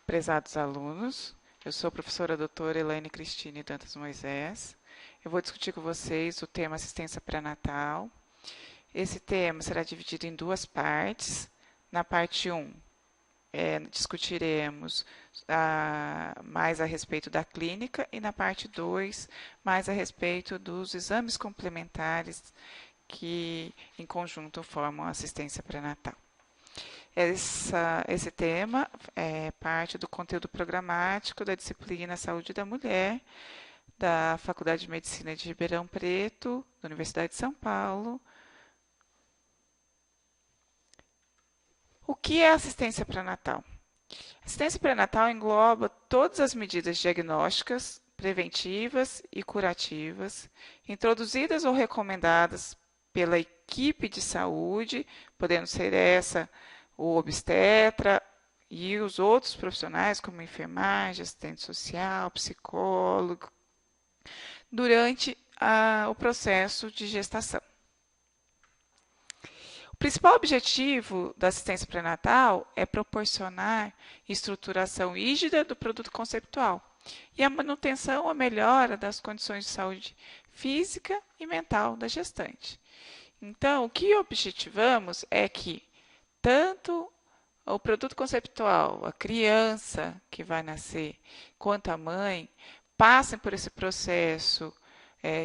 Prezados alunos, eu sou a professora doutora Elaine Cristine Dantas Moisés. Eu vou discutir com vocês o tema assistência pré-natal. Esse tema será dividido em duas partes. Na parte 1, discutiremos mais a respeito da clínica e na parte 2, mais a respeito dos exames complementares que, em conjunto, formam a assistência pré-natal. Esse tema é parte do conteúdo programático da disciplina Saúde da Mulher, da Faculdade de Medicina de Ribeirão Preto, da Universidade de São Paulo. O que é assistência pré-natal? Assistência pré-natal engloba todas as medidas diagnósticas, preventivas e curativas, introduzidas ou recomendadas pela equipe de saúde, podendo ser essa o obstetra e os outros profissionais, como enfermagem, assistente social, psicólogo, durante o processo de gestação. O principal objetivo da assistência pré-natal é proporcionar estruturação rígida do produto conceptual e a manutenção ou melhora das condições de saúde física e mental da gestante. Então, o que objetivamos é que tanto o produto conceptual, a criança que vai nascer, quanto a mãe, passem por esse processo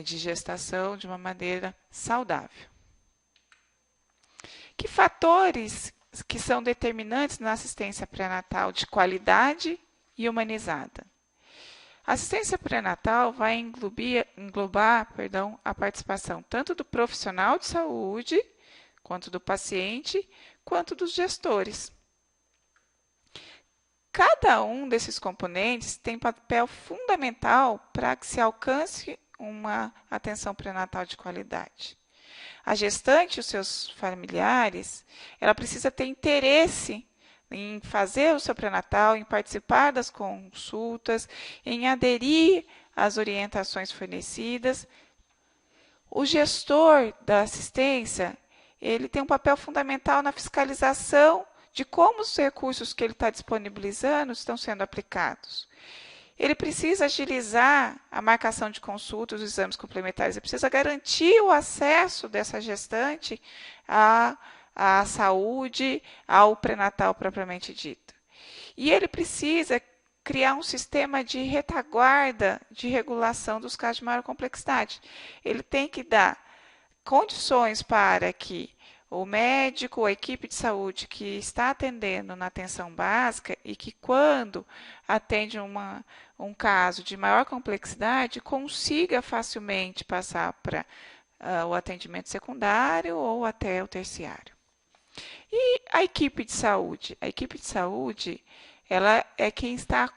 de gestação de uma maneira saudável. Que fatores que são determinantes na assistência pré-natal de qualidade e humanizada? A assistência pré-natal vai englobar a participação tanto do profissional de saúde, quanto do paciente, quanto dos gestores. Cada um desses componentes tem papel fundamental para que se alcance uma atenção pré-natal de qualidade. A gestante e os seus familiares, ela precisa ter interesse em fazer o seu pré-natal, em participar das consultas, em aderir às orientações fornecidas. O gestor da assistência, ele tem um papel fundamental na fiscalização de como os recursos que ele está disponibilizando estão sendo aplicados. Ele precisa agilizar a marcação de consultas, os exames complementares, ele precisa garantir o acesso dessa gestante à saúde, ao pré-natal propriamente dito. E ele precisa criar um sistema de retaguarda de regulação dos casos de maior complexidade. Ele tem que dar condições para que o médico, a equipe de saúde que está atendendo na atenção básica e que, quando atende um caso de maior complexidade, consiga facilmente passar para o atendimento secundário ou até o terciário. E a equipe de saúde? A equipe de saúde, ela é quem está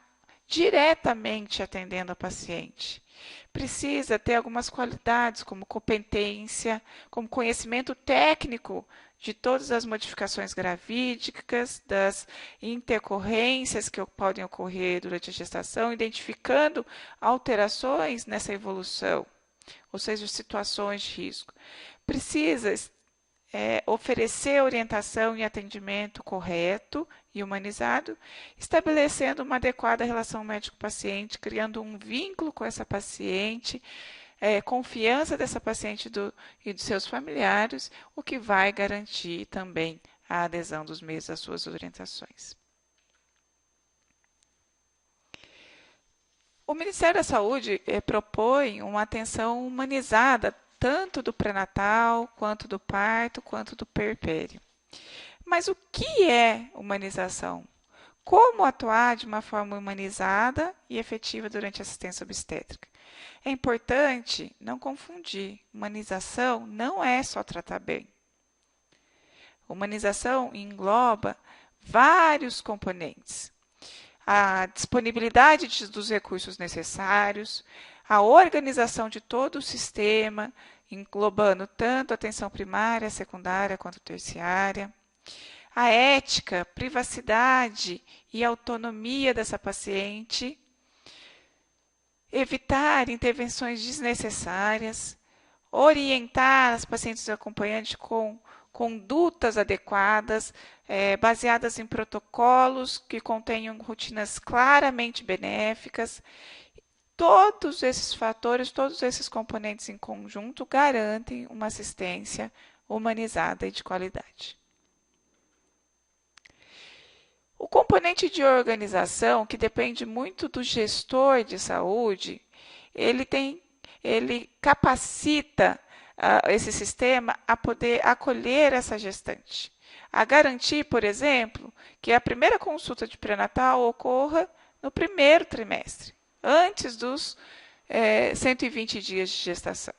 diretamente atendendo a paciente. Precisa ter algumas qualidades, como competência, como conhecimento técnico de todas as modificações gravídicas, das intercorrências que podem ocorrer durante a gestação, identificando alterações nessa evolução, ou seja, situações de risco. Precisa oferecer orientação e atendimento correto e humanizado, estabelecendo uma adequada relação médico-paciente, criando um vínculo com essa paciente, confiança dessa paciente e dos seus familiares, o que vai garantir também a adesão dos meios às suas orientações. O Ministério da Saúde propõe uma atenção humanizada, tanto do pré-natal, quanto do parto, quanto do puerpério. Mas o que é humanização? Como atuar de uma forma humanizada e efetiva durante a assistência obstétrica? É importante não confundir. Humanização não é só tratar bem. Humanização engloba vários componentes. A disponibilidade dos recursos necessários, a organização de todo o sistema, englobando tanto a atenção primária, secundária quanto terciária, a ética, privacidade e autonomia dessa paciente, evitar intervenções desnecessárias, orientar as pacientes acompanhantes com condutas adequadas, baseadas em protocolos que contenham rotinas claramente benéficas. Todos esses fatores, todos esses componentes em conjunto garantem uma assistência humanizada e de qualidade. O componente de organização, que depende muito do gestor de saúde, ele capacita esse sistema a poder acolher essa gestante, a garantir, por exemplo, que a primeira consulta de pré-natal ocorra no primeiro trimestre, antes dos 120 dias de gestação,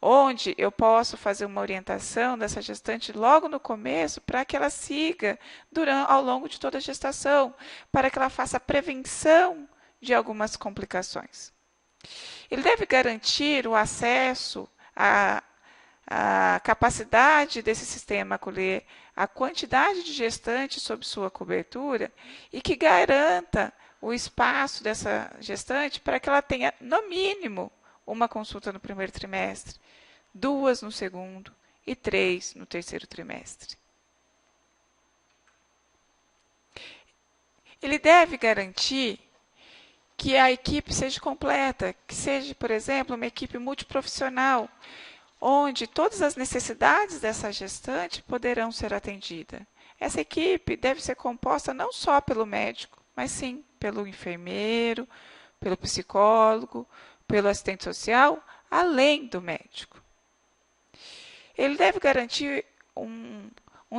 onde eu posso fazer uma orientação dessa gestante logo no começo para que ela siga ao longo de toda a gestação, para que ela faça a prevenção de algumas complicações. Ele deve garantir o acesso à capacidade desse sistema acolher a quantidade de gestantes sob sua cobertura e que garanta o espaço dessa gestante para que ela tenha, no mínimo, uma consulta no primeiro trimestre, 2 no segundo e 3 no terceiro trimestre. Ele deve garantir que a equipe seja completa, que seja, por exemplo, uma equipe multiprofissional, onde todas as necessidades dessa gestante poderão ser atendidas. Essa equipe deve ser composta não só pelo médico, mas sim pelo enfermeiro, pelo psicólogo, pelo assistente social, além do médico. Ele deve garantir um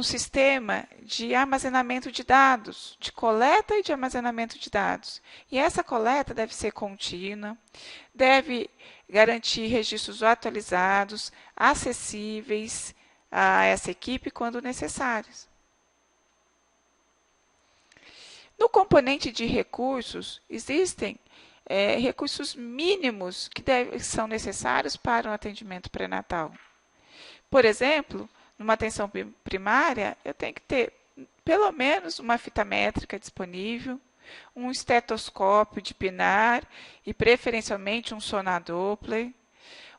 sistema de armazenamento de dados, de coleta e de armazenamento de dados. E essa coleta deve ser contínua, deve garantir registros atualizados, acessíveis a essa equipe quando necessários. No componente de recursos, existem recursos mínimos que são necessários para um atendimento pré-natal. Por exemplo, numa atenção primária, eu tenho que ter pelo menos uma fita métrica disponível, um estetoscópio de pinar e preferencialmente um sonar-doppler,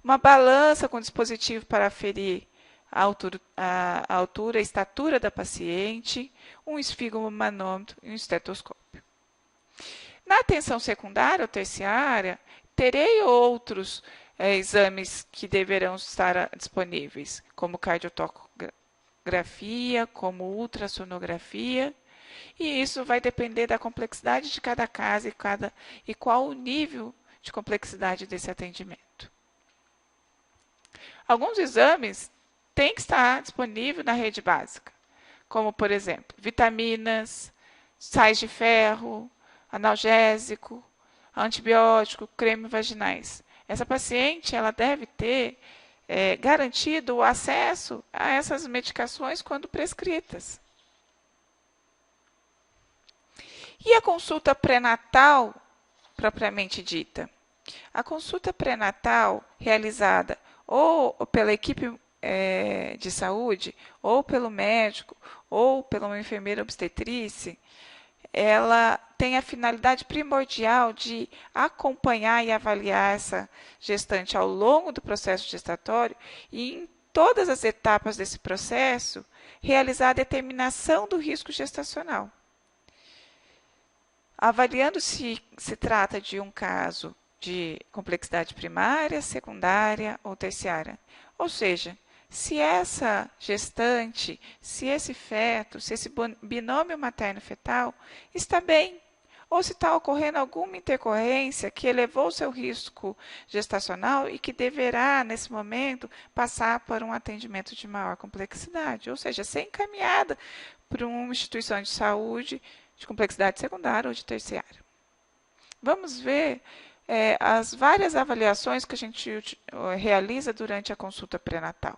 uma balança com dispositivo para aferir a altura e estatura da paciente, um esfigomanômetro e um estetoscópio. Na atenção secundária ou terciária, terei outros exames que deverão estar disponíveis, como cardiotocografia, como ultrassonografia, e isso vai depender da complexidade de cada caso e qual o nível de complexidade desse atendimento. Alguns exames têm que estar disponíveis na rede básica, como, por exemplo, vitaminas, sais de ferro, analgésico, antibiótico, creme vaginais. Essa paciente ela deve ter garantido o acesso a essas medicações quando prescritas. E a consulta pré-natal, propriamente dita? A consulta pré-natal realizada ou pela equipe de saúde, ou pelo médico, ou pela enfermeira obstetrícia, ela tem a finalidade primordial de acompanhar e avaliar essa gestante ao longo do processo gestatório e, em todas as etapas desse processo, realizar a determinação do risco gestacional. Avaliando se trata de um caso de complexidade primária, secundária ou terciária. Ou seja, se essa gestante, se esse feto, se esse binômio materno-fetal está bem, ou se está ocorrendo alguma intercorrência que elevou o seu risco gestacional e que deverá, nesse momento, passar por um atendimento de maior complexidade, ou seja, ser encaminhada para uma instituição de saúde de complexidade secundária ou de terciária. Vamos ver as várias avaliações que a gente realiza durante a consulta pré-natal.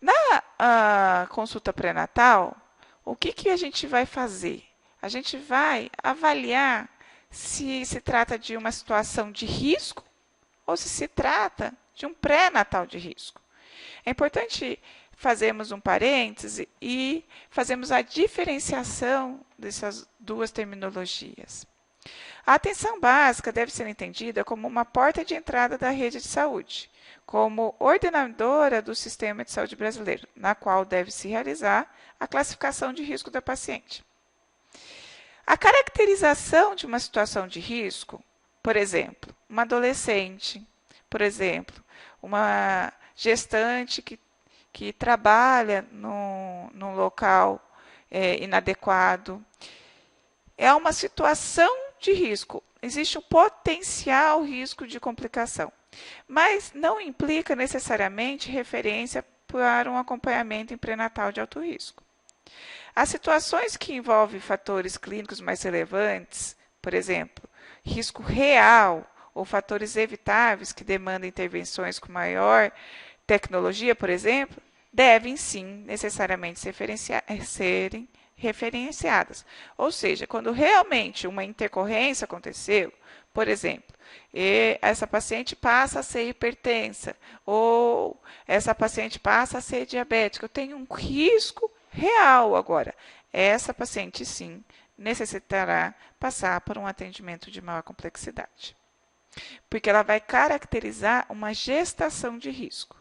Na consulta pré-natal, o que a gente vai fazer? A gente vai avaliar se se trata de uma situação de risco ou se trata de um pré-natal de risco. É importante fazermos um parêntese e fazermos a diferenciação dessas duas terminologias. A atenção básica deve ser entendida como uma porta de entrada da rede de saúde, como ordenadora do sistema de saúde brasileiro, na qual deve-se realizar a classificação de risco da paciente. A caracterização de uma situação de risco, por exemplo, uma adolescente, por exemplo, uma gestante que trabalha num local inadequado, é uma situação de risco. Existe um potencial risco de complicação, mas não implica necessariamente referência para um acompanhamento em pré-natal de alto risco. As situações que envolvem fatores clínicos mais relevantes, por exemplo, risco real ou fatores evitáveis que demandam intervenções com maior tecnologia, por exemplo, devem sim necessariamente serem referenciadas. Ou seja, quando realmente uma intercorrência aconteceu, por exemplo, essa paciente passa a ser hipertensa ou essa paciente passa a ser diabética, eu tenho um risco real agora. Essa paciente, sim, necessitará passar por um atendimento de maior complexidade, porque ela vai caracterizar uma gestação de risco.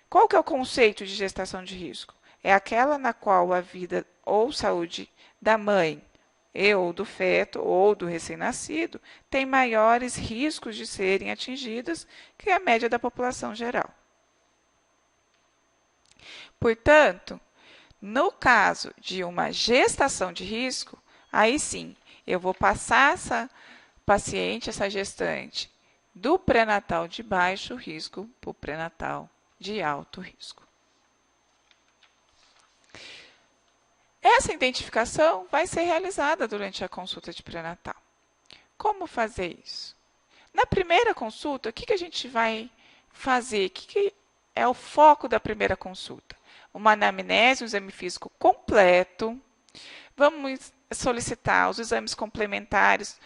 Qual que é o conceito de gestação de risco? É aquela na qual a vida ou saúde da mãe, ou do feto, ou do recém-nascido, tem maiores riscos de serem atingidas que a média da população geral. Portanto, no caso de uma gestação de risco, aí sim, eu vou passar essa paciente, essa gestante, do pré-natal de baixo risco para o pré-natal de alto risco. Essa identificação vai ser realizada durante a consulta de pré-natal. Como fazer isso? Na primeira consulta, o que a gente vai fazer? O que é o foco da primeira consulta? Uma anamnese, um exame físico completo. Vamos solicitar os exames complementares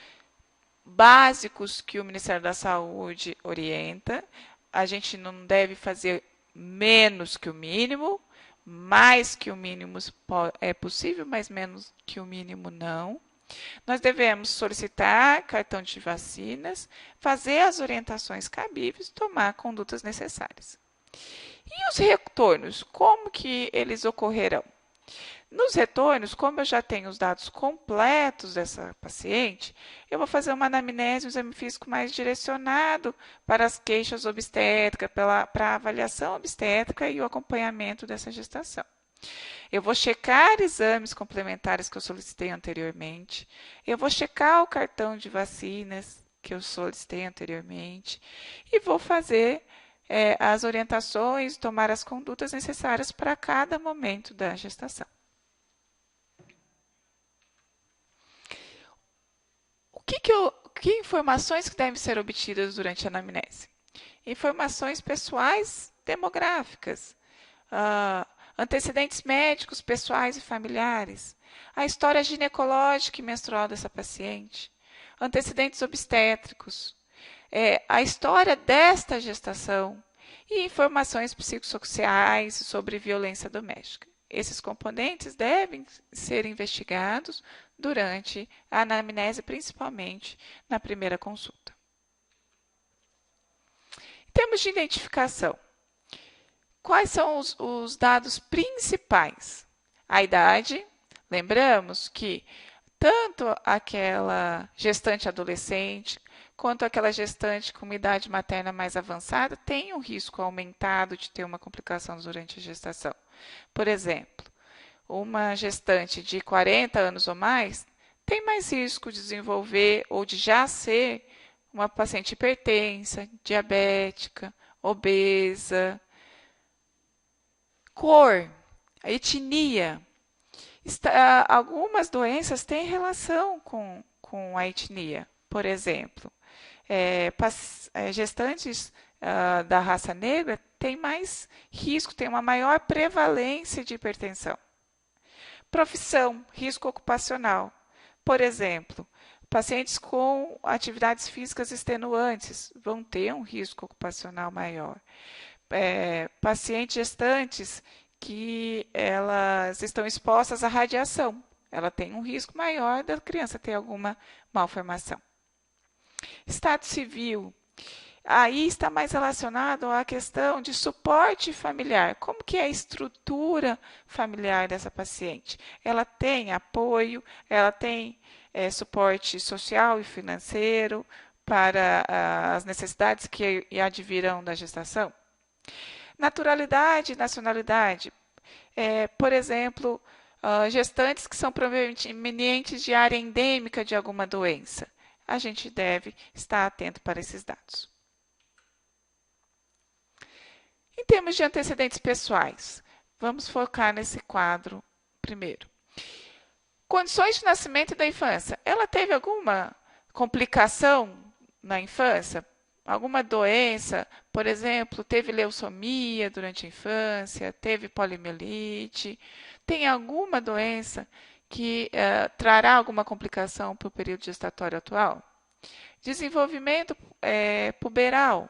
básicos que o Ministério da Saúde orienta. A gente não deve fazer menos que o mínimo, mais que o mínimo é possível, mas menos que o mínimo não. Nós devemos solicitar cartão de vacinas, fazer as orientações cabíveis, tomar condutas necessárias. E os retornos, como que eles ocorrerão? Nos retornos, como eu já tenho os dados completos dessa paciente, eu vou fazer uma anamnese, um exame físico mais direcionado para as queixas obstétricas, para a avaliação obstétrica e o acompanhamento dessa gestação. Eu vou checar exames complementares que eu solicitei anteriormente, eu vou checar o cartão de vacinas que eu solicitei anteriormente e vou fazer as orientações, tomar as condutas necessárias para cada momento da gestação. Que informações que devem ser obtidas durante a anamnese? Informações pessoais demográficas, antecedentes médicos, pessoais e familiares, a história ginecológica e menstrual dessa paciente, antecedentes obstétricos, a história desta gestação e informações psicossociais sobre violência doméstica. Esses componentes devem ser investigados durante a anamnese, principalmente na primeira consulta. Em termos de identificação, quais são os dados principais? A idade, lembramos que tanto aquela gestante adolescente quanto aquela gestante com uma idade materna mais avançada tem um risco aumentado de ter uma complicação durante a gestação. Por exemplo, uma gestante de 40 anos ou mais tem mais risco de desenvolver ou de já ser uma paciente hipertensa, diabética, obesa. Cor, a etnia. Algumas doenças têm relação com a etnia. Por exemplo, gestantes da raça negra têm mais risco, têm uma maior prevalência de hipertensão. Profissão, risco ocupacional. Por exemplo, pacientes com atividades físicas extenuantes vão ter um risco ocupacional maior. Pacientes gestantes que elas estão expostas à radiação. ela tem um risco maior da criança ter alguma malformação. Estado civil. Aí está mais relacionado à questão de suporte familiar. Como que é a estrutura familiar dessa paciente? Ela tem apoio, ela tem suporte social e financeiro para as necessidades que advirão da gestação? Naturalidade e nacionalidade. Por exemplo, gestantes que são provenientes de área endêmica de alguma doença. A gente deve estar atento para esses dados. Em termos de antecedentes pessoais, vamos focar nesse quadro primeiro. Condições de nascimento e da infância. Ela teve alguma complicação na infância? Alguma doença? Por exemplo, teve leucemia durante a infância? Teve poliomielite? Tem alguma doença que trará alguma complicação para o período gestatório atual? Desenvolvimento puberal.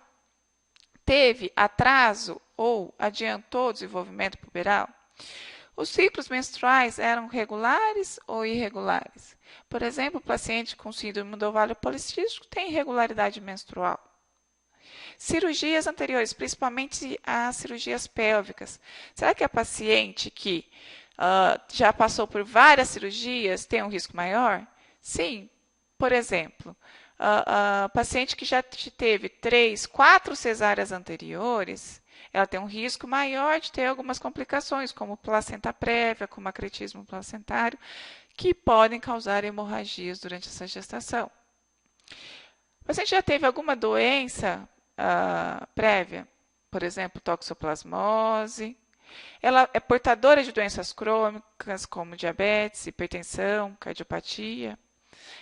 Teve atraso ou adiantou o desenvolvimento puberal? Os ciclos menstruais eram regulares ou irregulares? Por exemplo, o paciente com síndrome do ovário policístico tem irregularidade menstrual. Cirurgias anteriores, principalmente as cirurgias pélvicas. Será que a paciente que já passou por várias cirurgias tem um risco maior? Sim. Por exemplo, a paciente que já teve 3, 4 cesáreas anteriores, ela tem um risco maior de ter algumas complicações, como placenta prévia, como acretismo placentário, que podem causar hemorragias durante essa gestação. O paciente já teve alguma doença prévia, por exemplo, toxoplasmose. Ela é portadora de doenças crônicas, como diabetes, hipertensão, cardiopatia.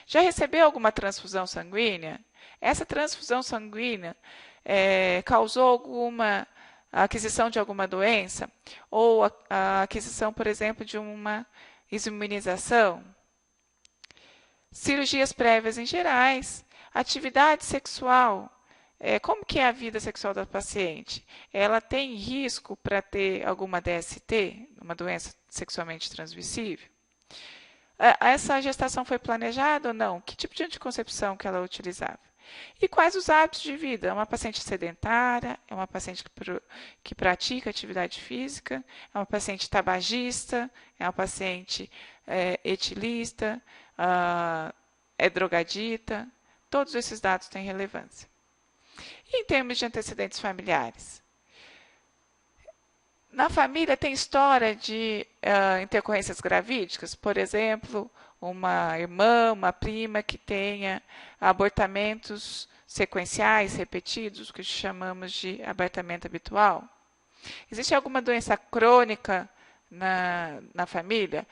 Já recebeu alguma transfusão sanguínea? Essa transfusão sanguínea causou alguma aquisição de alguma doença? Ou a aquisição, por exemplo, de uma imunização? Cirurgias prévias em gerais. Atividade sexual. Como que é a vida sexual da paciente? Ela tem risco para ter alguma DST, uma doença sexualmente transmissível? Essa gestação foi planejada ou não? Que tipo de anticoncepção que ela utilizava? E quais os hábitos de vida? É uma paciente sedentária? É uma paciente que pratica atividade física? É uma paciente tabagista? É uma paciente etilista? É drogadita? Todos esses dados têm relevância. E em termos de antecedentes familiares? Na família tem história de intercorrências gravídicas, por exemplo, uma irmã, uma prima que tenha abortamentos sequenciais repetidos, o que chamamos de abortamento habitual. Existe alguma doença crônica na família?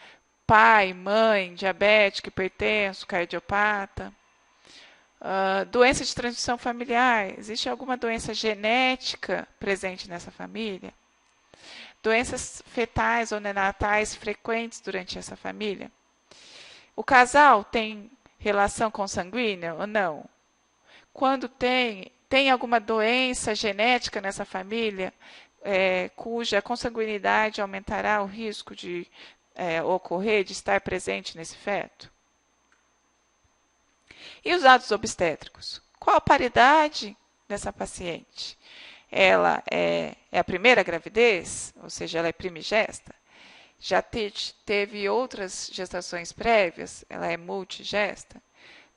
Pai, mãe, diabético, hipertenso, cardiopata. Doença de transmissão familiar. Existe alguma doença genética presente nessa família? Doenças fetais ou neonatais frequentes durante essa família? O casal tem relação consanguínea ou não? Quando tem alguma doença genética nessa família, cuja consanguinidade aumentará o risco de ocorrer, de estar presente nesse feto? E os dados obstétricos? Qual a paridade dessa paciente? Ela é a primeira gravidez, ou seja, ela é primigesta? Já teve outras gestações prévias? Ela é multigesta?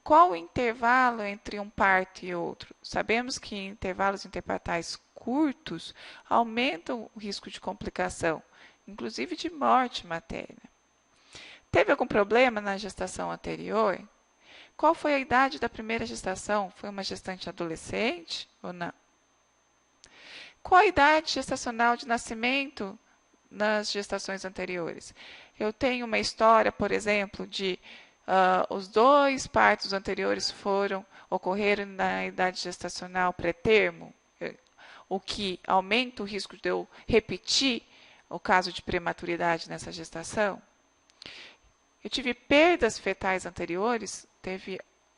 Qual o intervalo entre um parto e outro? Sabemos que intervalos interpartais curtos aumentam o risco de complicação, inclusive de morte materna. Teve algum problema na gestação anterior? Qual foi a idade da primeira gestação? Foi uma gestante adolescente ou não? Qual a idade gestacional de nascimento nas gestações anteriores? Eu tenho uma história, por exemplo, de os 2 partos anteriores ocorreram na idade gestacional pré-termo, o que aumenta o risco de eu repetir o caso de prematuridade nessa gestação. Eu tive perdas fetais anteriores,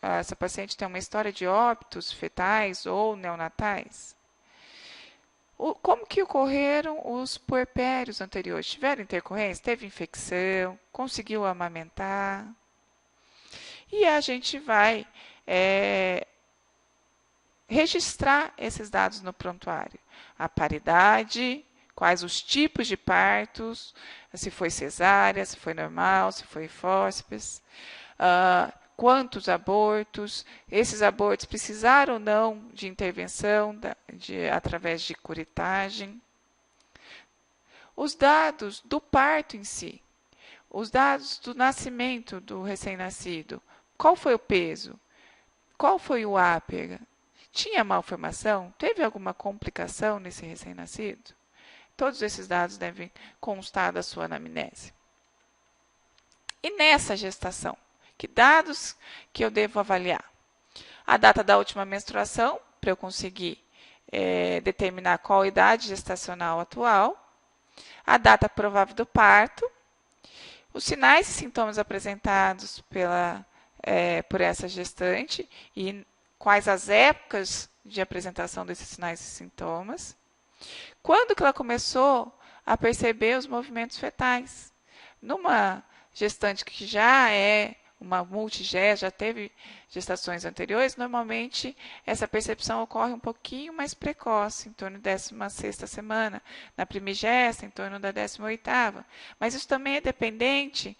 essa paciente tem uma história de óbitos fetais ou neonatais. Como que ocorreram os puerpérios anteriores? Tiveram intercorrência? Teve infecção? Conseguiu amamentar? E a gente vai registrar esses dados no prontuário. A paridade, quais os tipos de partos, se foi cesárea, se foi normal, se foi fórceps, quantos abortos, esses abortos precisaram ou não de intervenção através de curetagem. Os dados do parto em si, os dados do nascimento do recém-nascido, qual foi o peso, qual foi o ápera, tinha malformação, teve alguma complicação nesse recém-nascido? Todos esses dados devem constar da sua anamnese. E nessa gestação, que dados que eu devo avaliar? A data da última menstruação, para eu conseguir determinar qual a idade gestacional atual, a data provável do parto, os sinais e sintomas apresentados por essa gestante e quais as épocas de apresentação desses sinais e sintomas, quando que ela começou a perceber os movimentos fetais. Numa gestante que já é uma multigé, já teve gestações anteriores, normalmente essa percepção ocorre um pouquinho mais precoce, em torno da 16ª semana, na primigesta, em torno da 18ª. Mas isso também é dependente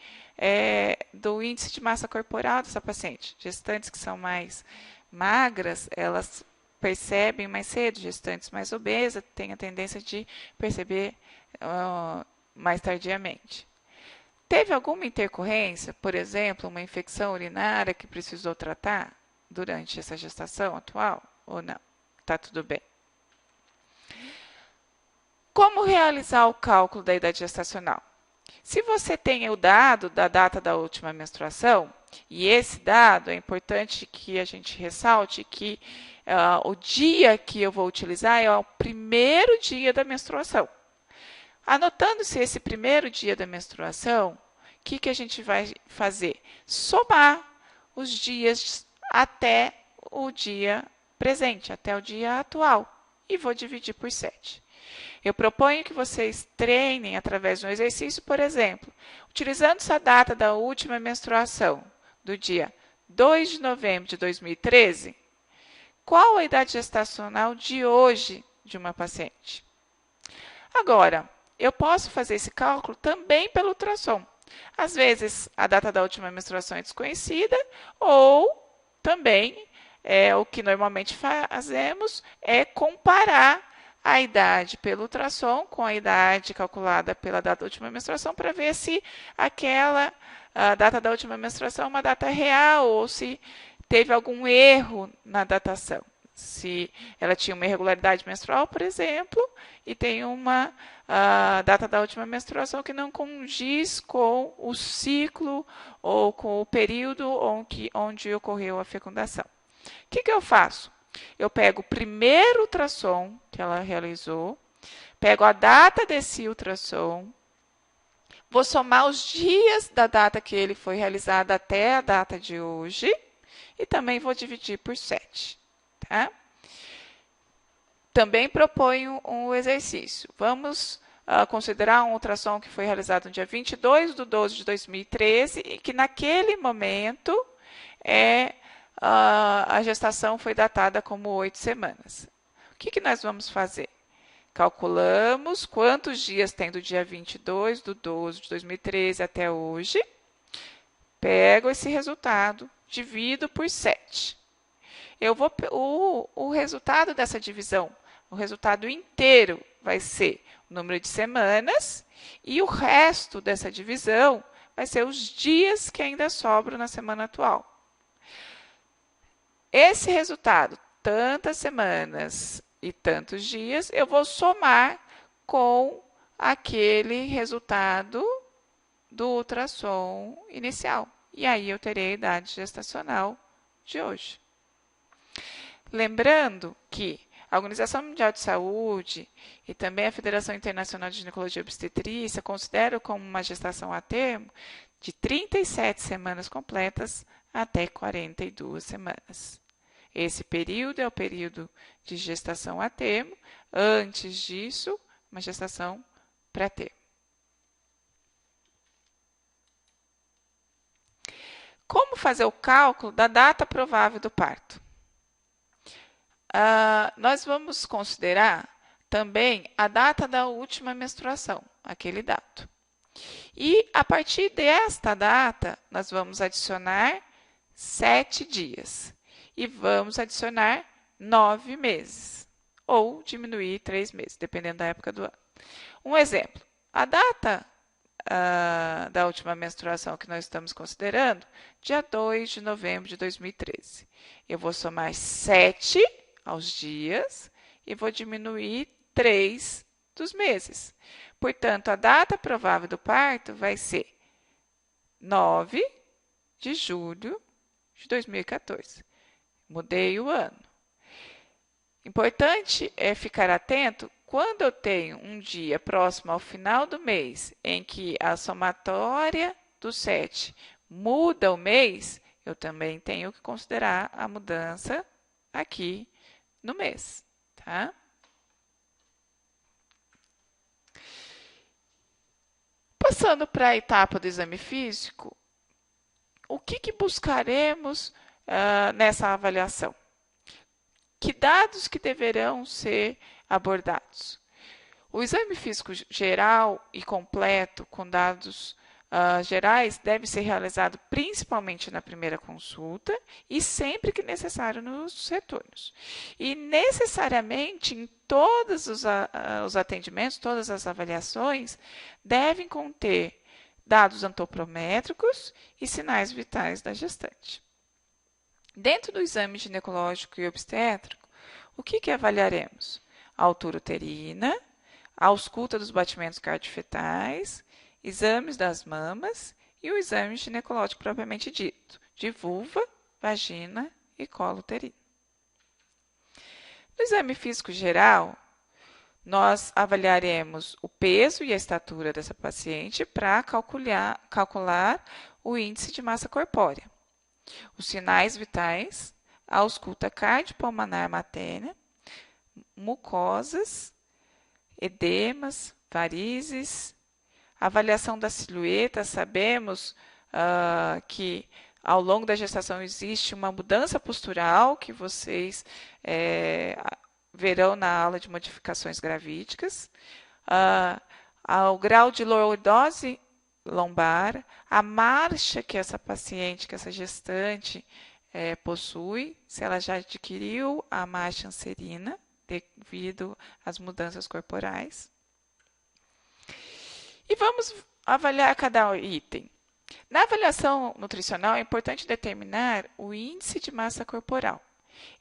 do índice de massa corporal dessa paciente. Gestantes que são mais magras, elas percebem mais cedo, gestantes mais obesas têm a tendência de perceber mais tardiamente. Teve alguma intercorrência, por exemplo, uma infecção urinária que precisou tratar durante essa gestação atual ou não? Está tudo bem. Como realizar o cálculo da idade gestacional? Se você tem o dado da data da última menstruação, e esse dado é importante que a gente ressalte que o dia que eu vou utilizar é o primeiro dia da menstruação. Anotando-se esse primeiro dia da menstruação, o que a gente vai fazer? Somar os dias até o dia presente, até o dia atual, e vou dividir por 7. Eu proponho que vocês treinem através de um exercício, por exemplo, utilizando essa data da última menstruação, do dia 2 de novembro de 2013, qual a idade gestacional de hoje de uma paciente? Agora, eu posso fazer esse cálculo também pelo ultrassom. Às vezes, a data da última menstruação é desconhecida, ou também, o que normalmente fazemos é comparar a idade pelo ultrassom com a idade calculada pela data da última menstruação para ver se aquela data da última menstruação é uma data real ou se teve algum erro na datação. Se ela tinha uma irregularidade menstrual, por exemplo, e tem uma data da última menstruação que não condiz com o ciclo ou com o período onde ocorreu a fecundação. O que eu faço? Eu pego o primeiro ultrassom que ela realizou, pego a data desse ultrassom, vou somar os dias da data que ele foi realizado até a data de hoje e também vou dividir por 7. Tá? Também proponho um exercício. Vamos considerar um ultrassom que foi realizado no dia 22 de 12 de 2013 e que naquele momento a gestação foi datada como 8 semanas. O que nós vamos fazer? Calculamos quantos dias tem do dia 22 de 12 de 2013 até hoje. Pego esse resultado, divido por 7. O resultado dessa divisão, o resultado inteiro vai ser o número de semanas e o resto dessa divisão vai ser os dias que ainda sobram na semana atual. Esse resultado, tantas semanas e tantos dias, eu vou somar com aquele resultado do ultrassom inicial. E aí eu terei a idade gestacional de hoje. Lembrando que a Organização Mundial de Saúde e também a Federação Internacional de Ginecologia e Obstetrícia consideram como uma gestação a termo de 37 semanas completas até 42 semanas. Esse período é o período de gestação a termo. Antes disso, uma gestação pré-termo. Como fazer o cálculo da data provável do parto? Nós vamos considerar também a data da última menstruação, aquele dado. E a partir desta data, nós vamos adicionar 7 dias e vamos adicionar 9 meses, ou diminuir 3 meses, dependendo da época do ano. Um exemplo, a data da última menstruação que nós estamos considerando, dia 2 de novembro de 2013. Eu vou somar 7 aos dias e vou diminuir 3 dos meses. Portanto, a data provável do parto vai ser 9 de julho de 2014. Mudei o ano. Importante é ficar atento quando eu tenho um dia próximo ao final do mês em que a somatória do 7 muda o mês, eu também tenho que considerar a mudança aqui no mês, tá? Passando para a etapa do exame físico, o que buscaremos nessa avaliação? Que dados que deverão ser abordados? O exame físico geral e completo, com dados gerais, deve ser realizado principalmente na primeira consulta e sempre que necessário nos retornos. E necessariamente em todos os atendimentos, todas as avaliações, devem conter dados antropométricos e sinais vitais da gestante. Dentro do exame ginecológico e obstétrico, o que avaliaremos? A altura uterina, a ausculta dos batimentos cardiofetais, exames das mamas e o exame ginecológico propriamente dito, de vulva, vagina e colo uterino. No exame físico geral, nós avaliaremos o peso e a estatura dessa paciente para calcular o índice de massa corpórea, os sinais vitais, a ausculta cardiopulmonar materna, mucosas, edemas, varizes, avaliação da silhueta. Sabemos que ao longo da gestação existe uma mudança postural que vocês verão na aula de modificações gravídicas, ao grau de lordose lombar, a marcha que essa paciente, que essa gestante possui, se ela já adquiriu a marcha anserina devido às mudanças corporais. E vamos avaliar cada item. Na avaliação nutricional, é importante determinar o índice de massa corporal.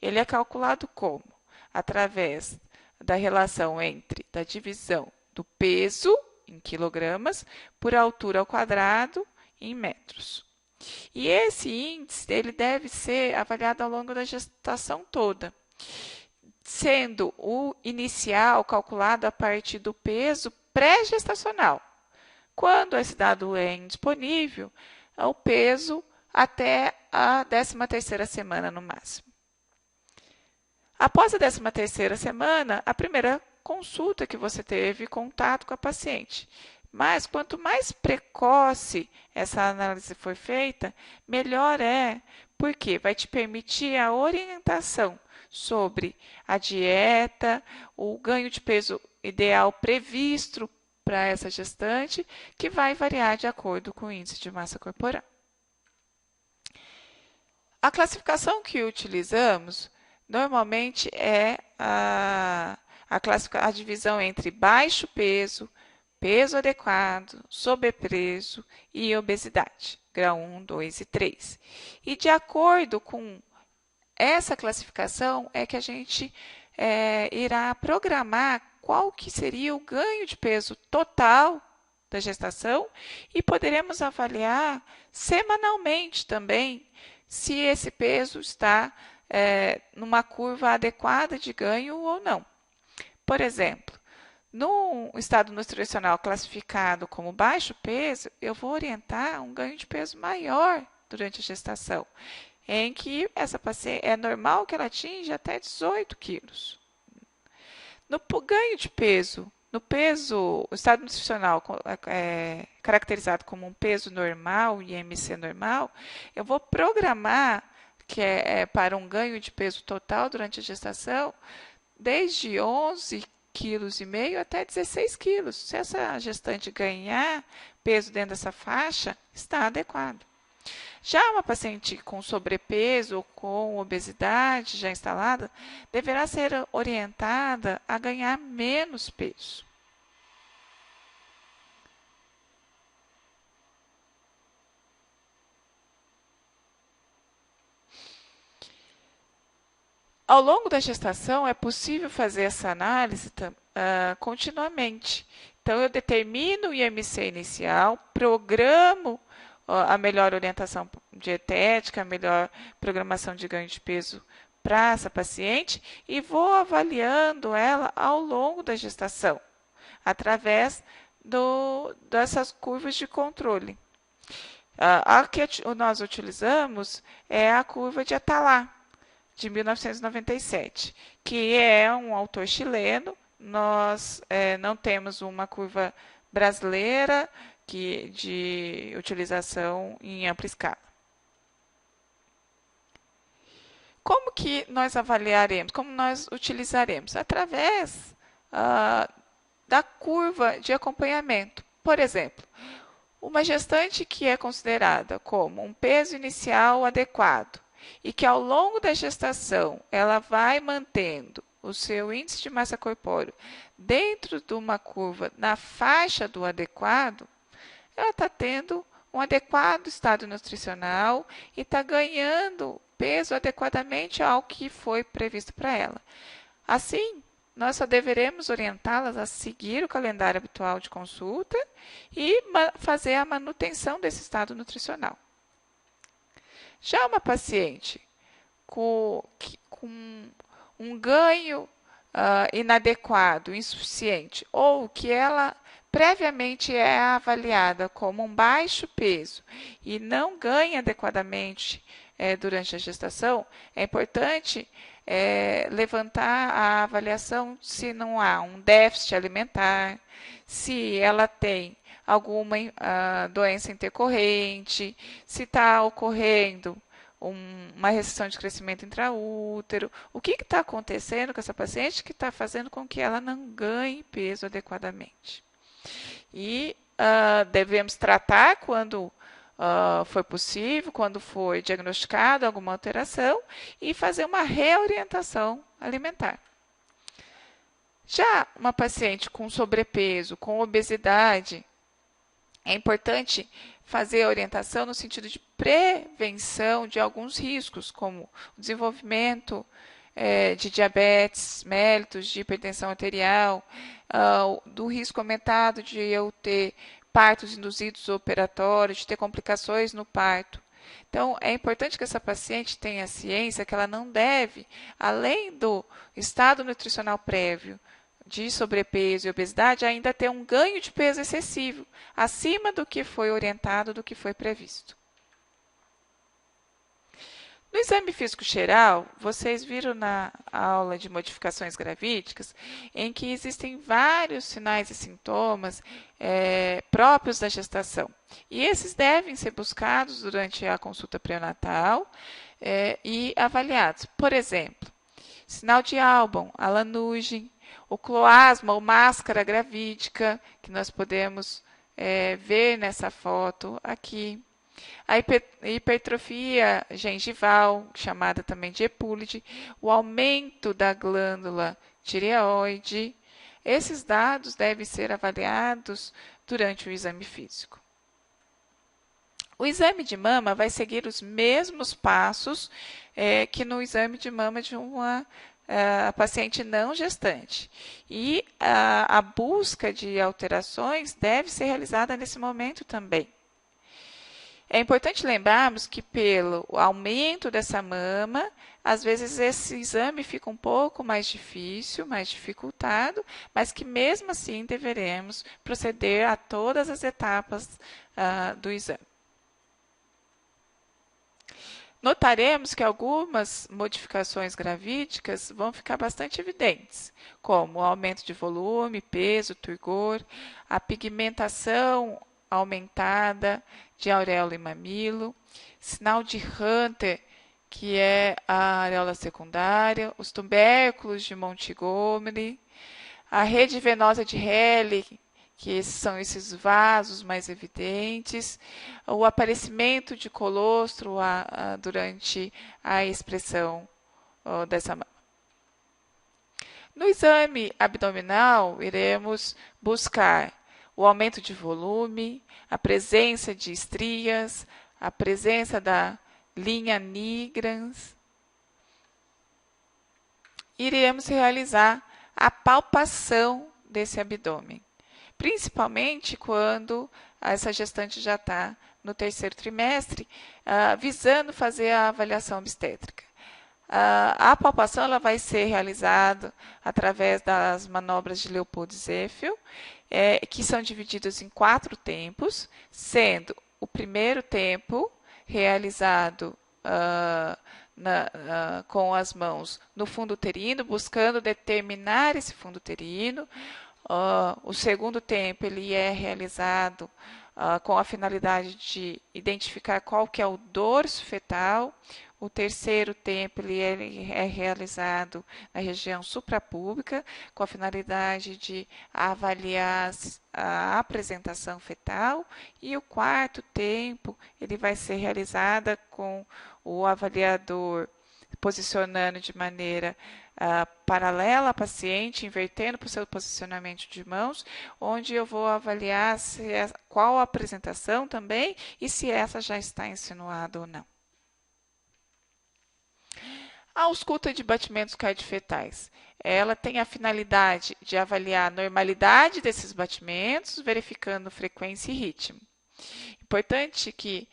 Ele é calculado como? Através da relação entre a divisão do peso em quilogramas por altura ao quadrado em metros. E esse índice ele deve ser avaliado ao longo da gestação toda, sendo o inicial calculado a partir do peso pré-gestacional. Quando esse dado é indisponível, o peso até a 13ª semana no máximo. Após a 13ª semana, a primeira consulta que você teve contato com a paciente. Mas quanto mais precoce essa análise for feita, melhor é, porque vai te permitir a orientação sobre a dieta, o ganho de peso ideal previsto para essa gestante, que vai variar de acordo com o índice de massa corporal. A classificação que utilizamos normalmente é a divisão entre baixo peso, peso adequado, sobrepeso e obesidade, grau 1, 2 e 3. E de acordo com essa classificação é que a gente irá programar qual que seria o ganho de peso total da gestação e poderemos avaliar semanalmente também se esse peso está numa curva adequada de ganho ou não. Por exemplo, no estado nutricional classificado como baixo peso, eu vou orientar um ganho de peso maior durante a gestação, em que essa paciente é normal que ela atinja até 18 quilos. No ganho de peso, o estado nutricional caracterizado como um peso normal, IMC normal, eu vou programar que para um ganho de peso total durante a gestação, desde 11,5 quilos até 16 quilos. Se essa gestante ganhar peso dentro dessa faixa, está adequado. Já uma paciente com sobrepeso ou com obesidade já instalada, deverá ser orientada a ganhar menos peso. Ao longo da gestação, é possível fazer essa análise continuamente. Então, eu determino o IMC inicial, programo a melhor orientação dietética, a melhor programação de ganho de peso para essa paciente e vou avaliando ela ao longo da gestação, através dessas curvas de controle. A que nós utilizamos é a curva de Atalá, de 1997, que é um autor chileno. Nós não temos uma curva brasileira de utilização em ampla escala. Como que nós avaliaremos? Como nós utilizaremos? Através da curva de acompanhamento. Por exemplo, uma gestante que é considerada como um peso inicial adequado e que ao longo da gestação ela vai mantendo o seu índice de massa corpórea dentro de uma curva na faixa do adequado, ela está tendo um adequado estado nutricional e está ganhando peso adequadamente ao que foi previsto para ela. Assim, nós só deveremos orientá-las a seguir o calendário habitual de consulta e fazer a manutenção desse estado nutricional. Já uma paciente com um ganho inadequado, insuficiente, ou que ela previamente é avaliada como um baixo peso e não ganha adequadamente durante a gestação, é importante levantar a avaliação se não há um déficit alimentar, se ela tem alguma doença intercorrente, se está ocorrendo uma restrição de crescimento intraútero, o que está acontecendo com essa paciente que está fazendo com que ela não ganhe peso adequadamente. E devemos tratar quando for possível, quando for diagnosticado alguma alteração e fazer uma reorientação alimentar. Já uma paciente com sobrepeso, com obesidade, é importante fazer a orientação no sentido de prevenção de alguns riscos, como o desenvolvimento de diabetes mellitus, de hipertensão arterial, do risco aumentado de eu ter partos induzidos operatórios, de ter complicações no parto. Então, é importante que essa paciente tenha ciência que ela não deve, além do estado nutricional prévio, de sobrepeso e obesidade, ainda ter um ganho de peso excessivo, acima do que foi orientado, do que foi previsto. No exame físico-geral, vocês viram na aula de modificações gravídicas, em que existem vários sinais e sintomas próprios da gestação. E esses devem ser buscados durante a consulta pré-natal e avaliados. Por exemplo, sinal de Albon, a lanugem, o cloasma ou máscara gravídica, que nós podemos ver nessa foto aqui. A hipertrofia gengival, chamada também de epúlide, o aumento da glândula tireoide. Esses dados devem ser avaliados durante o exame físico. O exame de mama vai seguir os mesmos passos que no exame de mama de uma paciente não gestante. E a busca de alterações deve ser realizada nesse momento também. É importante lembrarmos que pelo aumento dessa mama, às vezes esse exame fica um pouco mais difícil, mais dificultado, mas que mesmo assim deveremos proceder a todas as etapas do exame. Notaremos que algumas modificações gravídicas vão ficar bastante evidentes, como o aumento de volume, peso, turgor, a pigmentação aumentada de auréola e mamilo, sinal de Hunter, que é a areola secundária, os tubérculos de Montgomery, a rede venosa de Halley, que são esses vasos mais evidentes, o aparecimento de colostro durante a expressão dessa. No exame abdominal, iremos buscar o aumento de volume, a presença de estrias, a presença da linha nigrans. Iremos realizar a palpação desse abdômen, principalmente quando essa gestante já está no terceiro trimestre, visando fazer a avaliação obstétrica. A palpação ela vai ser realizada através das manobras de Leopold-Zeffel, que são divididas em 4 tempos, sendo o primeiro tempo realizado com as mãos no fundo uterino, buscando determinar esse fundo uterino. O segundo tempo ele é realizado com a finalidade de identificar qual que é o dorso fetal. O terceiro tempo ele é realizado na região suprapúbica, com a finalidade de avaliar a apresentação fetal. E o quarto tempo ele vai ser realizado com o avaliador posicionando de maneira paralela à paciente, invertendo para o seu posicionamento de mãos, onde eu vou avaliar qual a apresentação também e se essa já está insinuada ou não. A ausculta de batimentos cardiofetais. Ela tem a finalidade de avaliar a normalidade desses batimentos, verificando frequência e ritmo. Importante que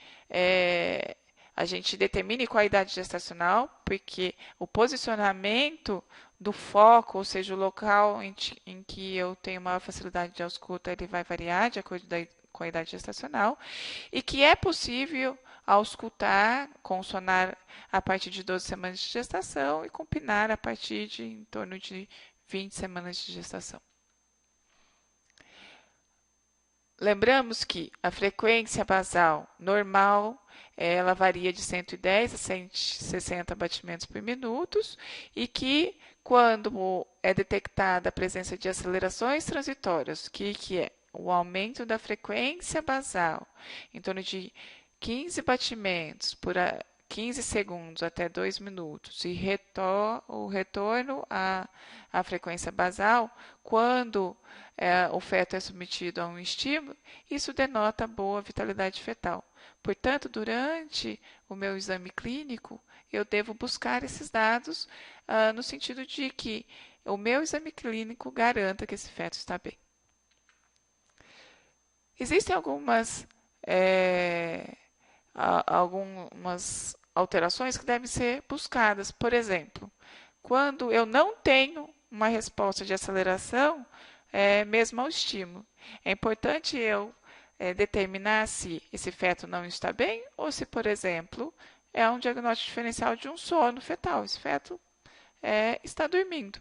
a gente determine qual a idade gestacional, porque o posicionamento do foco, ou seja, o local em que eu tenho maior facilidade de ausculta, ele vai variar de acordo com a idade gestacional, e que é possível auscultar com sonar a partir de 12 semanas de gestação e com pinar a partir de em torno de 20 semanas de gestação. Lembramos que a frequência basal normal ela varia de 110 a 160 batimentos por minuto e que quando é detectada a presença de acelerações transitórias, que é o aumento da frequência basal em torno de 15 batimentos por 15 segundos até 2 minutos e o retorno à frequência basal, quando o feto é submetido a um estímulo, isso denota boa vitalidade fetal. Portanto, durante o meu exame clínico, eu devo buscar esses dados no sentido de que o meu exame clínico garanta que esse feto está bem. Existem algumas alterações que devem ser buscadas. Por exemplo, quando eu não tenho uma resposta de aceleração, mesmo ao estímulo, é importante eu determinar se esse feto não está bem ou se, por exemplo, é um diagnóstico diferencial de um sono fetal. Esse feto está dormindo.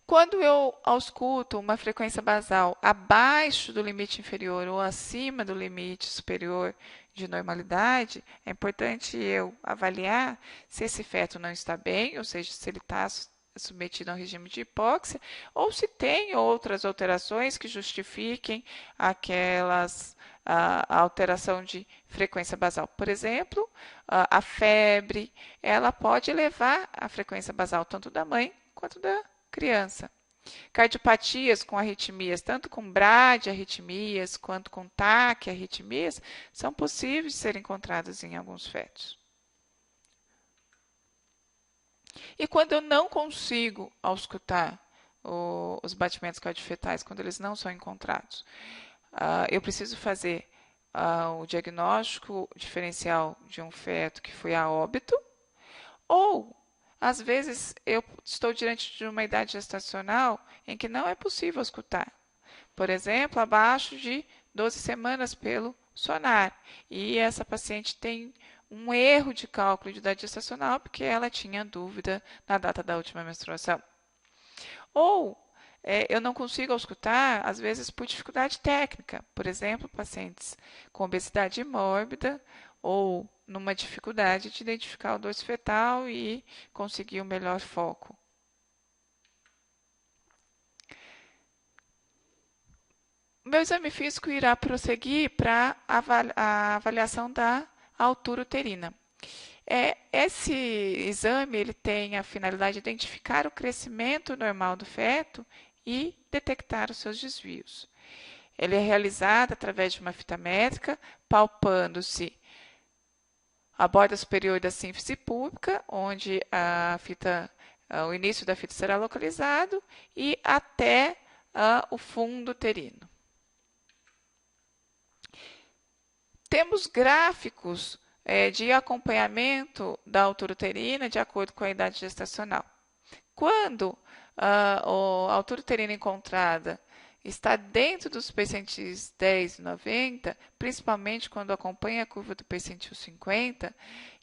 Quando eu ausculto uma frequência basal abaixo do limite inferior ou acima do limite superior de normalidade, é importante eu avaliar se esse feto não está bem, ou seja, se ele está submetido a um regime de hipóxia, ou se tem outras alterações que justifiquem a alteração de frequência basal. Por exemplo, a febre, ela pode elevar a frequência basal tanto da mãe quanto da criança. Cardiopatias com arritmias, tanto com bradiarritmias quanto com taquiarritmias, são possíveis de serem encontradas em alguns fetos. E quando eu não consigo auscultar os batimentos cardiofetais, quando eles não são encontrados, eu preciso fazer o diagnóstico diferencial de um feto que foi a óbito, ou às vezes, eu estou diante de uma idade gestacional em que não é possível auscultar. Por exemplo, abaixo de 12 semanas pelo sonar. E essa paciente tem um erro de cálculo de idade gestacional porque ela tinha dúvida na data da última menstruação. Ou eu não consigo auscultar, às vezes, por dificuldade técnica. Por exemplo, pacientes com obesidade mórbida ou numa dificuldade de identificar o dorso fetal e conseguir o melhor foco. O meu exame físico irá prosseguir para a avaliação da altura uterina. Esse exame ele tem a finalidade de identificar o crescimento normal do feto e detectar os seus desvios. Ele é realizado através de uma fita métrica, palpando-se a borda superior da sínfise púbica, onde o início da fita será localizado, e até o fundo uterino. Temos gráficos de acompanhamento da altura uterina de acordo com a idade gestacional. Quando a altura uterina encontrada está dentro dos percentis 10 e 90, principalmente quando acompanha a curva do percentil 50,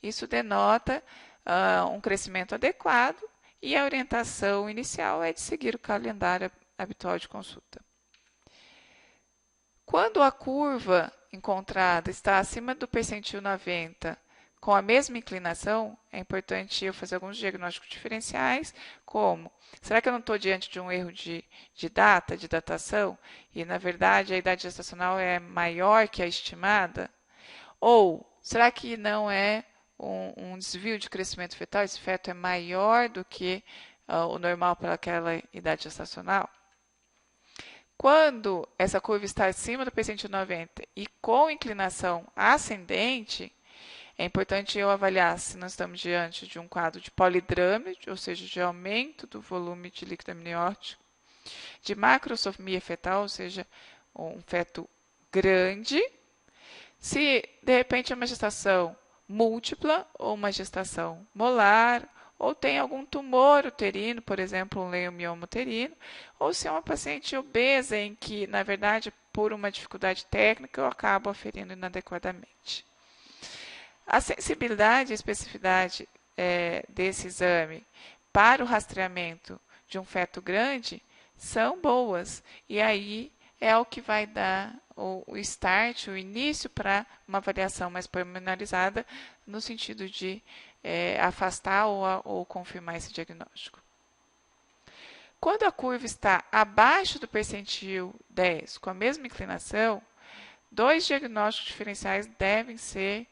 isso denota um crescimento adequado e a orientação inicial é de seguir o calendário habitual de consulta. Quando a curva encontrada está acima do percentil 90, com a mesma inclinação, é importante eu fazer alguns diagnósticos diferenciais, como, será que eu não estou diante de um erro de data, de datação, e na verdade a idade gestacional é maior que a estimada? Ou, será que não é um desvio de crescimento fetal, esse feto é maior do que o normal para aquela idade gestacional? Quando essa curva está acima do percentil 90 e com inclinação ascendente, é importante eu avaliar se nós estamos diante de um quadro de polidrame, ou seja, de aumento do volume de líquido amniótico, de macrosomia fetal, ou seja, um feto grande, se de repente é uma gestação múltipla ou uma gestação molar, ou tem algum tumor uterino, por exemplo, um leiomioma uterino, ou se é uma paciente obesa em que, na verdade, por uma dificuldade técnica, eu acabo aferindo inadequadamente. A sensibilidade e especificidade desse exame para o rastreamento de um feto grande são boas, e aí é o que vai dar o start, o início para uma avaliação mais pormenorizada, no sentido de afastar ou confirmar esse diagnóstico. Quando a curva está abaixo do percentil 10, com a mesma inclinação, dois diagnósticos diferenciais devem ser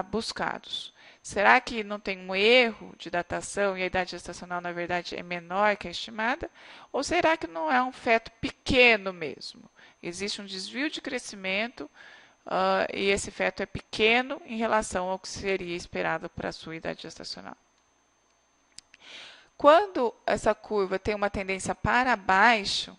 buscados. Será que não tem um erro de datação e a idade gestacional, na verdade, é menor que a estimada? Ou será que não é um feto pequeno mesmo? Existe um desvio de crescimento e esse feto é pequeno em relação ao que seria esperado para a sua idade gestacional. Quando essa curva tem uma tendência para baixo,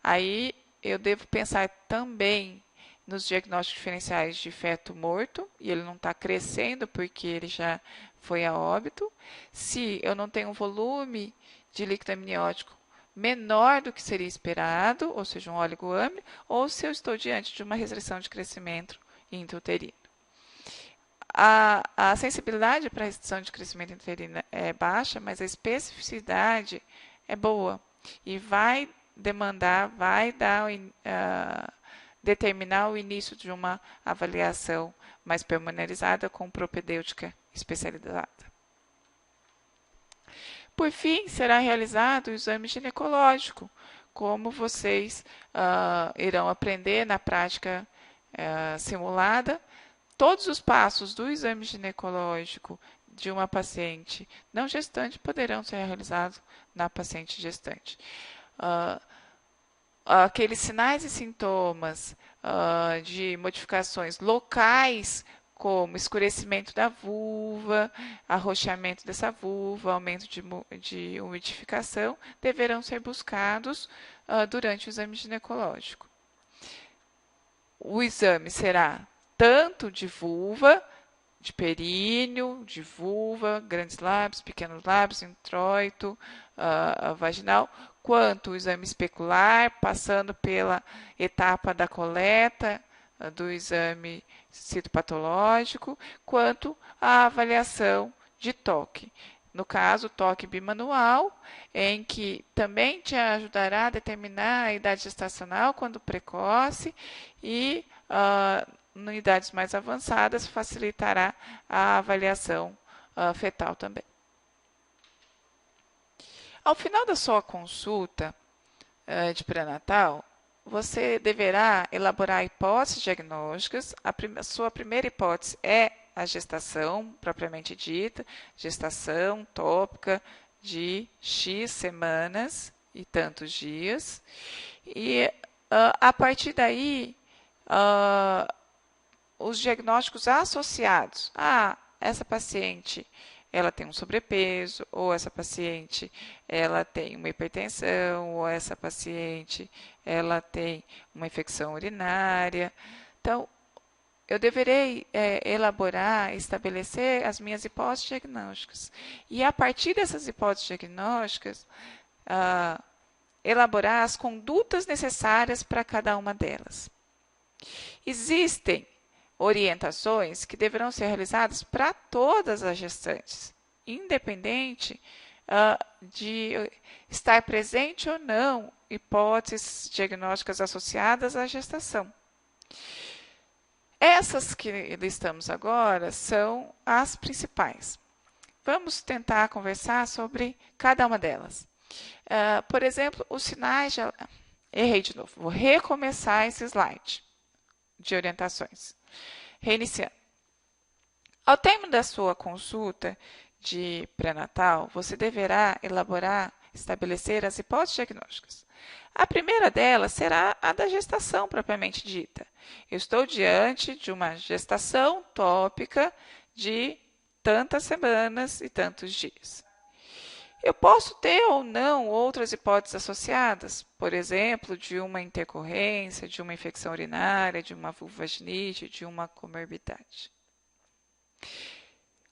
aí eu devo pensar também nos diagnósticos diferenciais de feto morto, e ele não está crescendo porque ele já foi a óbito. Se eu não tenho um volume de líquido amniótico menor do que seria esperado, ou seja, um oligoâmnio, ou se eu estou diante de uma restrição de crescimento intrauterino. A sensibilidade para a restrição de crescimento intrauterino é baixa, mas a especificidade é boa e vai determinar o início de uma avaliação mais pormenorizada com propedêutica especializada. Por fim, será realizado o exame ginecológico, como vocês irão aprender na prática simulada. Todos os passos do exame ginecológico de uma paciente não gestante poderão ser realizados na paciente gestante. Aqueles sinais e sintomas de modificações locais, como escurecimento da vulva, arroxeamento dessa vulva, aumento de umidificação, deverão ser buscados durante o exame ginecológico. O exame será tanto de vulva, de períneo, de vulva, grandes lábios, pequenos lábios, introito, vaginal, quanto o exame especular, passando pela etapa da coleta do exame citopatológico, quanto a avaliação de toque. No caso, toque bimanual, em que também te ajudará a determinar a idade gestacional quando precoce e, em idades mais avançadas, facilitará a avaliação fetal também. Ao final da sua consulta de pré-natal, você deverá elaborar hipóteses diagnósticas. A sua primeira hipótese é a gestação, propriamente dita, gestação tópica de X semanas e tantos dias. E a partir daí, os diagnósticos associados. Essa paciente ela tem um sobrepeso, ou essa paciente ela tem uma hipertensão, ou essa paciente ela tem uma infecção urinária. Então, eu deverei elaborar, estabelecer as minhas hipóteses diagnósticas. E, a partir dessas hipóteses diagnósticas, elaborar as condutas necessárias para cada uma delas. Existem orientações que deverão ser realizadas para todas as gestantes, independente de estar presente ou não hipóteses diagnósticas associadas à gestação. Essas que listamos agora são as principais. Vamos tentar conversar sobre cada uma delas. Por exemplo, os sinais de... Errei de novo. Vou recomeçar esse slide de orientações. Reiniciando. Ao término da sua consulta de pré-natal, você deverá estabelecer as hipóteses diagnósticas. A primeira delas será a da gestação propriamente dita. Eu estou diante de uma gestação tópica de tantas semanas e tantos dias. Eu posso ter ou não outras hipóteses associadas, por exemplo, de uma intercorrência, de uma infecção urinária, de uma vulvovaginite, de uma comorbidade.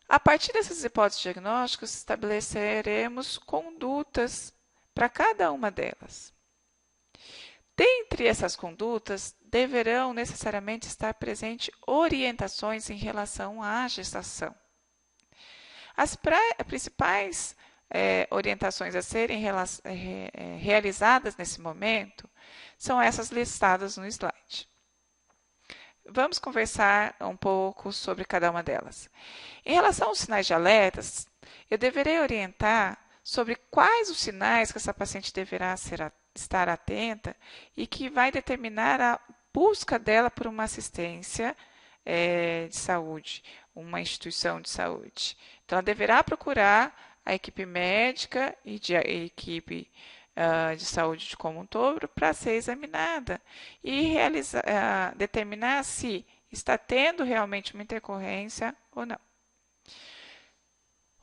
A partir dessas hipóteses diagnósticas, estabeleceremos condutas para cada uma delas. Dentre essas condutas, deverão necessariamente estar presentes orientações em relação à gestação. As principais orientações a serem realizadas nesse momento são essas listadas no slide. Vamos conversar um pouco sobre cada uma delas. Em relação aos sinais de alertas, eu deverei orientar sobre quais os sinais que essa paciente deverá estar atenta e que vai determinar a busca dela por uma assistência de saúde, uma instituição de saúde. Então, ela deverá procurar a equipe médica e a equipe de saúde como um todo para ser examinada e determinar se está tendo realmente uma intercorrência ou não.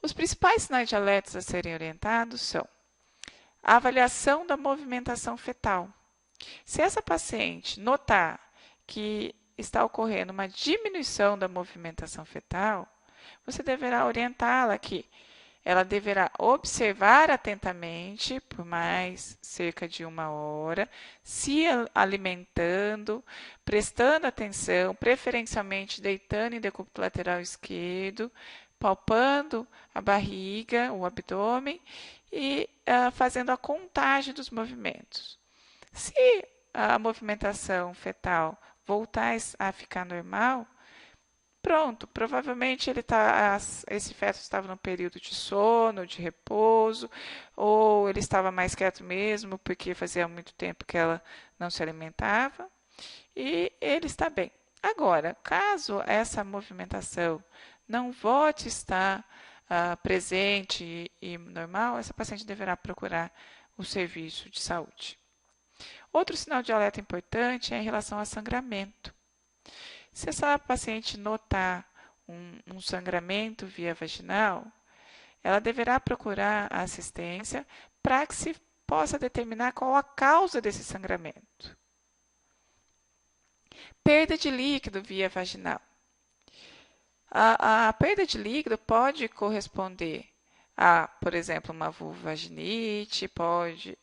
Os principais sinais de alertas a serem orientados são a avaliação da movimentação fetal. Se essa paciente notar que está ocorrendo uma diminuição da movimentação fetal, você deverá orientá-la que ela deverá observar atentamente por mais cerca de 1 hora, se alimentando, prestando atenção, preferencialmente deitando em decúbito lateral esquerdo, palpando a barriga, o abdômen e fazendo a contagem dos movimentos. Se a movimentação fetal voltar a ficar normal, pronto, provavelmente esse feto estava num período de sono, de repouso, ou ele estava mais quieto mesmo, porque fazia muito tempo que ela não se alimentava, e ele está bem. Agora, caso essa movimentação não volte a estar presente e normal, essa paciente deverá procurar o serviço de saúde. Outro sinal de alerta importante é em relação a sangramento. Se essa paciente notar um sangramento via vaginal, ela deverá procurar a assistência para que se possa determinar qual a causa desse sangramento. Perda de líquido via vaginal. A perda de líquido pode corresponder por exemplo, uma vulvaginite, pode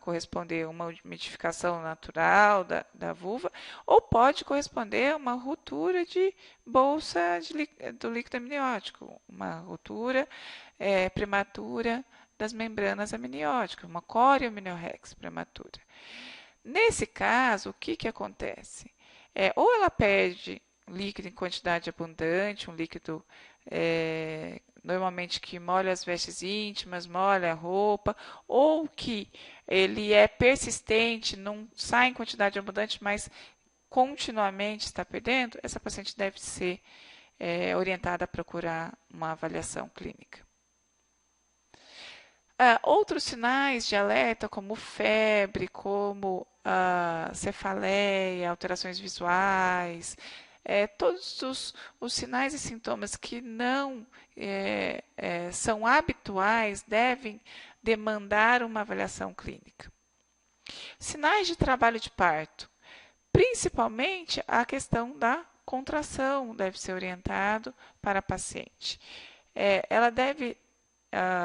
corresponder a uma umidificação natural da vulva, ou pode corresponder a uma ruptura de bolsa do líquido amniótico, uma ruptura prematura das membranas amnióticas, uma corioamniorrex prematura. Nesse caso, o que acontece? Ou ela perde líquido em quantidade abundante, um líquido normalmente que molha as vestes íntimas, molha a roupa, ou que ele é persistente, não sai em quantidade abundante, mas continuamente está perdendo, essa paciente deve ser orientada a procurar uma avaliação clínica. Outros sinais de alerta, como febre, como cefaleia, alterações visuais, todos os sinais e sintomas que não são habituais devem demandar uma avaliação clínica. Sinais de trabalho de parto, principalmente a questão da contração deve ser orientado para a paciente. Ela deve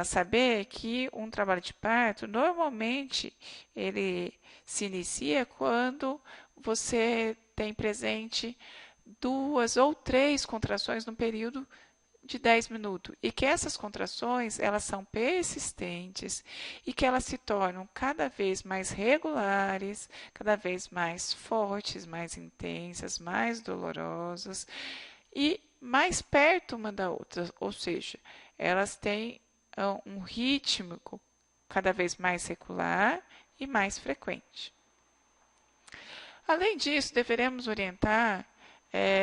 saber que um trabalho de parto, normalmente, ele se inicia quando você tem presente 2 ou 3 contrações no período de 10 minutos e que essas contrações elas são persistentes e que elas se tornam cada vez mais regulares, cada vez mais fortes, mais intensas, mais dolorosas e mais perto uma da outra, ou seja, elas têm um ritmo cada vez mais regular e mais frequente. Além disso, deveremos orientar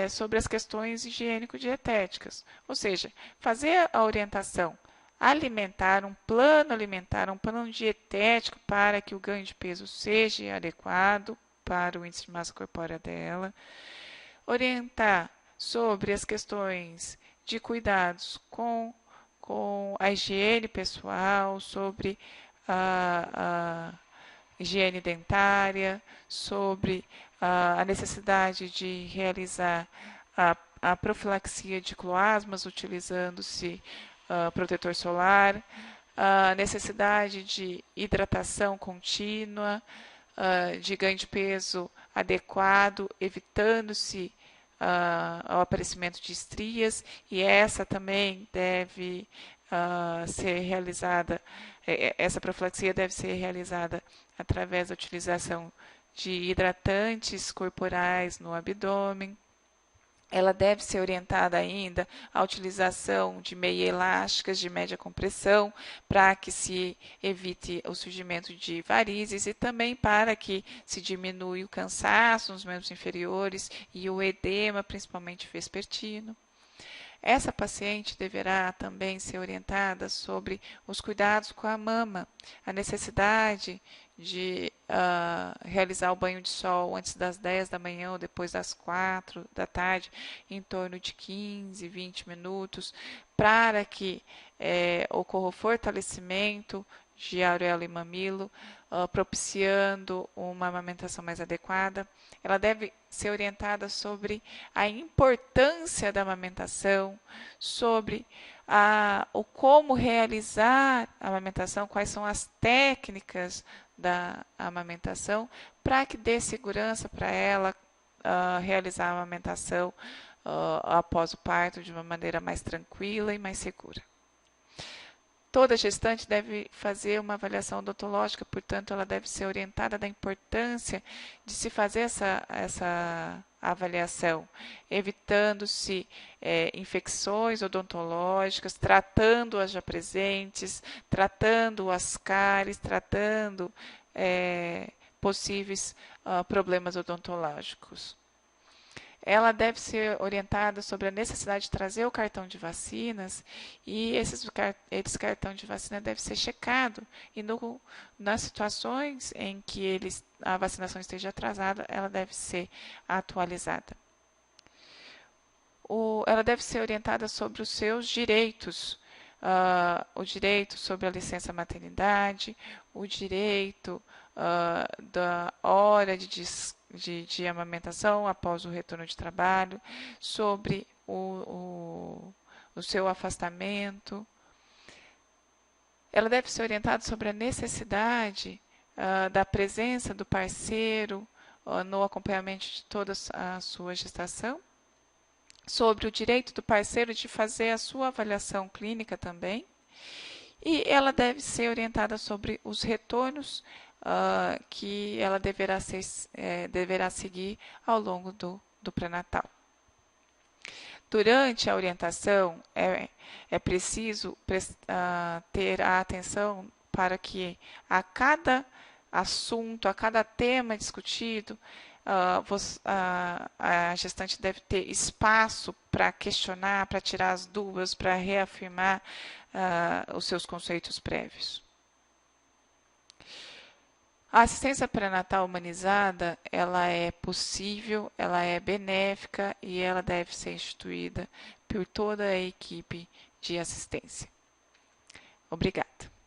sobre as questões higiênico-dietéticas, ou seja, fazer a orientação alimentar, um plano dietético para que o ganho de peso seja adequado para o índice de massa corpórea dela, orientar sobre as questões de cuidados com a higiene pessoal, sobre a higiene dentária, sobre a necessidade de realizar a profilaxia de cloasmas utilizando-se protetor solar, a necessidade de hidratação contínua, de ganho de peso adequado, evitando-se ao aparecimento de estrias, e essa também deve ser realizada, essa profilaxia deve ser realizada através da utilização de hidratantes corporais no abdômen. Ela deve ser orientada ainda à utilização de meia elásticas de média compressão para que se evite o surgimento de varizes e também para que se diminua o cansaço nos membros inferiores e o edema, principalmente vespertino. Essa paciente deverá também ser orientada sobre os cuidados com a mama, a necessidade de realizar o banho de sol antes das 10 da manhã ou depois das 4 da tarde, em torno de 15, 20 minutos, para que ocorra o fortalecimento de areola e mamilo, propiciando uma amamentação mais adequada. Ela deve ser orientada sobre a importância da amamentação, sobre o como realizar a amamentação, quais são as técnicas da amamentação, para que dê segurança para ela realizar a amamentação após o parto de uma maneira mais tranquila e mais segura. Toda gestante deve fazer uma avaliação odontológica, portanto, ela deve ser orientada da importância de se fazer essa avaliação, evitando-se infecções odontológicas, tratando as já presentes, tratando as cáries, tratando possíveis problemas odontológicos. Ela deve ser orientada sobre a necessidade de trazer o cartão de vacinas e esse cartão de vacina deve ser checado e nas situações em que a vacinação esteja atrasada, ela deve ser atualizada. Ela deve ser orientada sobre os seus direitos, o direito sobre a licença maternidade, o direito da hora de amamentação após o retorno de trabalho, sobre o seu afastamento. ela deve ser orientada sobre a necessidade da presença do parceiro no acompanhamento de toda a sua gestação, sobre o direito do parceiro de fazer a sua avaliação clínica também, e ela deve ser orientada sobre os retornos que ela deverá seguir ao longo do pré-natal. Durante a orientação, é preciso ter a atenção para que a cada assunto, a cada tema discutido, a gestante deve ter espaço para questionar, para tirar as dúvidas, para reafirmar os seus conceitos prévios. A assistência pré-natal humanizada, ela é possível, ela é benéfica e ela deve ser instituída por toda a equipe de assistência. Obrigada.